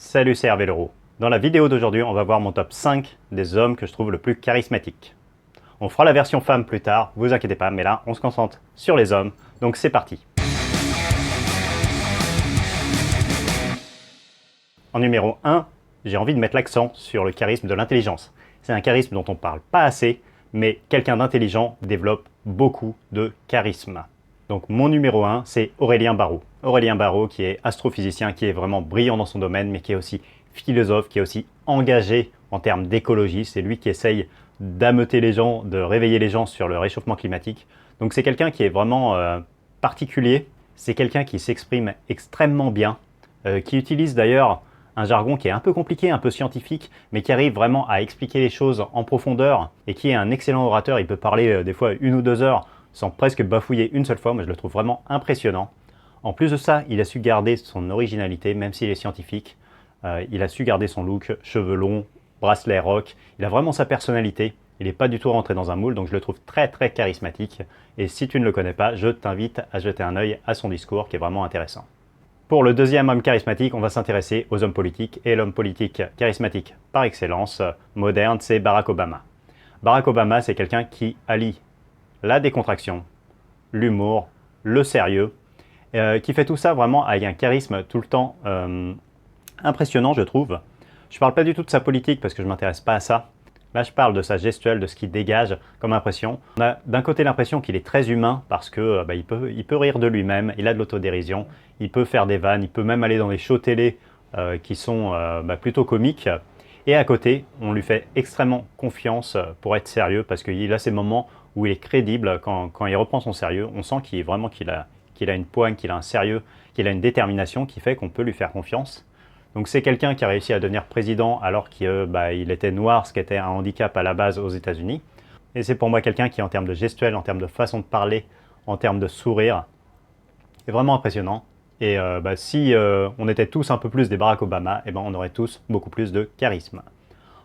Salut, c'est Hervé Leroux. Dans la vidéo d'aujourd'hui, on va voir mon top 5 des hommes que je trouve le plus charismatiques. On fera la version femme plus tard, vous inquiétez pas, mais là, on se concentre sur les hommes, donc c'est parti. En numéro 1, j'ai envie de mettre l'accent sur le charisme de l'intelligence. C'est un charisme dont on parle pas assez, mais quelqu'un d'intelligent développe beaucoup de charisme. Donc mon numéro 1, c'est Aurélien Barraud. Aurélien Barraud qui est astrophysicien, qui est vraiment brillant dans son domaine, mais qui est aussi philosophe, qui est aussi engagé en termes d'écologie. C'est lui qui essaye d'ameuter les gens, de réveiller les gens sur le réchauffement climatique. Donc c'est quelqu'un qui est vraiment particulier. C'est quelqu'un qui s'exprime extrêmement bien, qui utilise d'ailleurs un jargon qui est un peu compliqué, un peu scientifique, mais qui arrive vraiment à expliquer les choses en profondeur et qui est un excellent orateur. Il peut parler des fois 1 ou 2 heures sans presque bafouiller une seule fois. Moi, je le trouve vraiment impressionnant. En plus de ça, il a su garder son originalité, même s'il est scientifique. Il a su garder son look, cheveux longs, bracelet rock. Il a vraiment sa personnalité. Il n'est pas du tout rentré dans un moule, donc je le trouve très très charismatique. Et si tu ne le connais pas, je t'invite à jeter un œil à son discours qui est vraiment intéressant. Pour le deuxième homme charismatique, on va s'intéresser aux hommes politiques. Et l'homme politique charismatique par excellence, moderne, c'est Barack Obama. Barack Obama, c'est quelqu'un qui allie la décontraction, l'humour, le sérieux, qui fait tout ça vraiment avec un charisme tout le temps impressionnant, je trouve. Je ne parle pas du tout de sa politique parce que je ne m'intéresse pas à ça. Là, je parle de sa gestuelle, de ce qu'il dégage comme impression. On a d'un côté l'impression qu'il est très humain parce que il peut rire de lui-même, il a de l'autodérision, il peut faire des vannes, il peut même aller dans des shows télé qui sont plutôt comiques. Et à côté, on lui fait extrêmement confiance pour être sérieux parce qu'il a ces moments où il est crédible quand il reprend son sérieux. On sent qu'il a une poigne, qu'il a un sérieux, qu'il a une détermination qui fait qu'on peut lui faire confiance. Donc c'est quelqu'un qui a réussi à devenir président alors qu'il était noir, ce qui était un handicap à la base aux États-Unis. Et c'est pour moi quelqu'un qui, en termes de gestuelle, en termes de façon de parler, en termes de sourire, est vraiment impressionnant. Et si on était tous un peu plus des Barack Obama, on aurait tous beaucoup plus de charisme.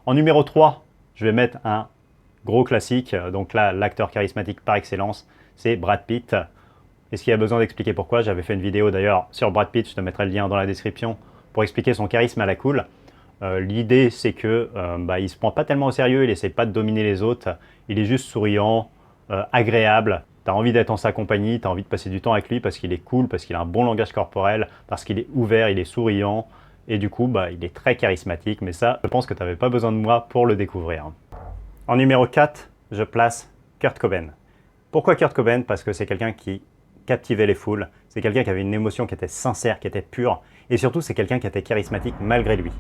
En numéro 3, je vais mettre un gros classique. Donc là, l'acteur charismatique par excellence, c'est Brad Pitt. Est-ce qu'il y a besoin d'expliquer pourquoi? J'avais fait une vidéo d'ailleurs sur Brad Pitt, je te mettrai le lien dans la description, pour expliquer son charisme à la cool. L'idée, c'est que il se prend pas tellement au sérieux, il essaie pas de dominer les autres, il est juste souriant, agréable. Tu as envie d'être en sa compagnie, tu as envie de passer du temps avec lui parce qu'il est cool, parce qu'il a un bon langage corporel, parce qu'il est ouvert, il est souriant, et du coup, il est très charismatique. Mais ça, je pense que tu n'avais pas besoin de moi pour le découvrir. En numéro 4, je place Kurt Cobain. Pourquoi Kurt Cobain? Parce que c'est quelqu'un qui captivait les foules, c'est quelqu'un qui avait une émotion qui était sincère, qui était pure, et surtout c'est quelqu'un qui était charismatique malgré lui.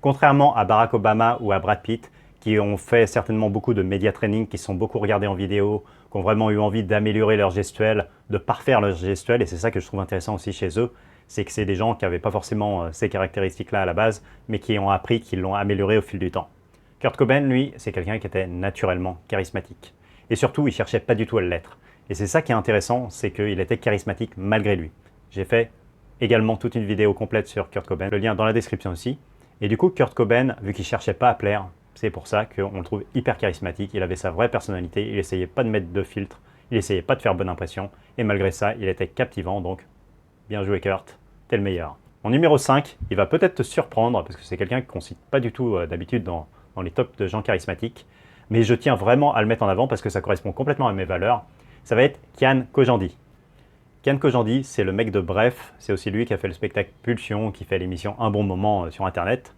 Contrairement à Barack Obama ou à Brad Pitt, qui ont fait certainement beaucoup de média training, qui sont beaucoup regardés en vidéo, qui ont vraiment eu envie d'améliorer leur gestuelle, de parfaire leur gestuelle, et c'est ça que je trouve intéressant aussi chez eux, c'est que c'est des gens qui n'avaient pas forcément ces caractéristiques-là à la base, mais qui ont appris, qui l'ont amélioré au fil du temps. Kurt Cobain, lui, c'est quelqu'un qui était naturellement charismatique. Et surtout, il ne cherchait pas du tout à l'être. Et c'est ça qui est intéressant, c'est qu'il était charismatique malgré lui. J'ai fait également toute une vidéo complète sur Kurt Cobain, le lien dans la description aussi. Et du coup, Kurt Cobain, vu qu'il ne cherchait pas à plaire, c'est pour ça qu'on le trouve hyper charismatique. Il avait sa vraie personnalité, il essayait pas de mettre de filtre, il essayait pas de faire bonne impression. Et malgré ça, il était captivant, donc bien joué Kurt, t'es le meilleur. En numéro 5, il va peut-être te surprendre, parce que c'est quelqu'un qu'on ne cite pas du tout d'habitude dans les tops de gens charismatiques. Mais je tiens vraiment à le mettre en avant parce que ça correspond complètement à mes valeurs. Ça va être Kian Kojandi. Kian Kojandi, c'est le mec de Bref, c'est aussi lui qui a fait le spectacle Pulsion, qui fait l'émission Un bon moment sur Internet.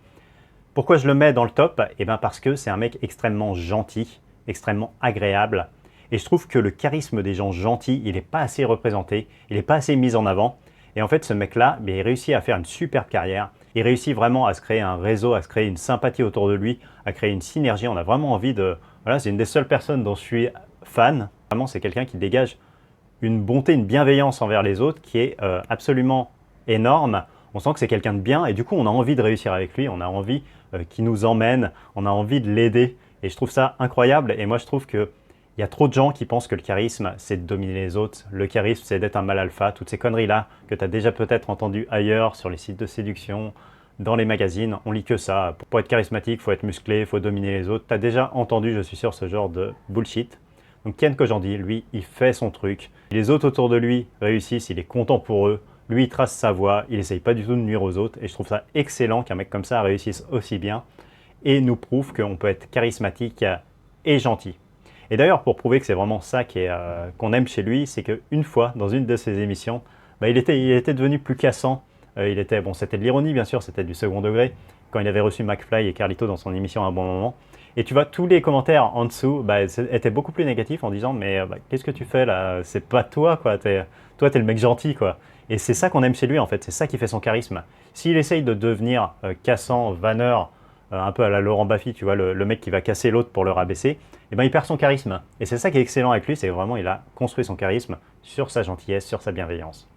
Pourquoi je le mets dans le top? Parce que c'est un mec extrêmement gentil, extrêmement agréable. Et je trouve que le charisme des gens gentils, il n'est pas assez représenté, il n'est pas assez mis en avant. Et en fait, ce mec-là, il réussit à faire une superbe carrière. Il réussit vraiment à se créer un réseau, à se créer une sympathie autour de lui, à créer une synergie. On a vraiment envie de... Voilà, c'est une des seules personnes dont je suis fan. Vraiment, c'est quelqu'un qui dégage une bonté, une bienveillance envers les autres qui est absolument énorme. On sent que c'est quelqu'un de bien et du coup, on a envie de réussir avec lui. On a envie qu'il nous emmène, on a envie de l'aider. Et je trouve ça incroyable. Et moi, je trouve qu'il y a trop de gens qui pensent que le charisme, c'est de dominer les autres. Le charisme, c'est d'être un mâle alpha. Toutes ces conneries-là que tu as déjà peut-être entendues ailleurs, sur les sites de séduction, dans les magazines. On lit que ça. Pour être charismatique, il faut être musclé, il faut dominer les autres. Tu as déjà entendu, je suis sûr, ce genre de bullshit. Donc Kian Kojandi, lui, il fait son truc. Les autres autour de lui réussissent, il est content pour eux. Lui, il trace sa voie, il essaye pas du tout de nuire aux autres, et je trouve ça excellent qu'un mec comme ça réussisse aussi bien, et nous prouve qu'on peut être charismatique et gentil. Et d'ailleurs, pour prouver que c'est vraiment ça qu'on aime chez lui, c'est qu'une fois, dans une de ses émissions, il était devenu plus cassant. Bon, c'était de l'ironie, bien sûr, c'était du second degré, quand il avait reçu McFly et Carlito dans son émission à un bon moment. Et tu vois, tous les commentaires en dessous étaient beaucoup plus négatifs en disant « Mais qu'est-ce que tu fais là? C'est pas toi, quoi. Toi, t'es le mec gentil, quoi. » Et c'est ça qu'on aime chez lui, en fait. C'est ça qui fait son charisme. S'il essaye de devenir cassant, vanneur, un peu à la Laurent Baffy, tu vois, le mec qui va casser l'autre pour le rabaisser, eh ben, il perd son charisme. Et c'est ça qui est excellent avec lui, c'est vraiment il a construit son charisme sur sa gentillesse, sur sa bienveillance.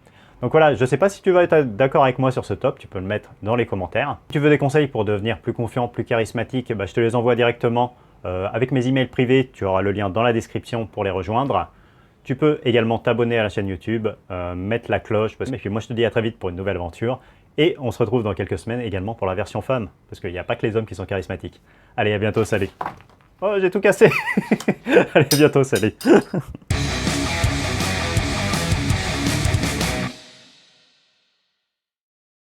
Donc voilà, je ne sais pas si tu vas être d'accord avec moi sur ce top, tu peux le mettre dans les commentaires. Si tu veux des conseils pour devenir plus confiant, plus charismatique, je te les envoie directement avec mes emails privés, tu auras le lien dans la description pour les rejoindre. Tu peux également t'abonner à la chaîne YouTube, mettre la cloche, et puis moi je te dis à très vite pour une nouvelle aventure. Et on se retrouve dans quelques semaines également pour la version femme, parce qu'il n'y a pas que les hommes qui sont charismatiques. Allez, à bientôt, salut. Oh, j'ai tout cassé. Allez, à bientôt, salut.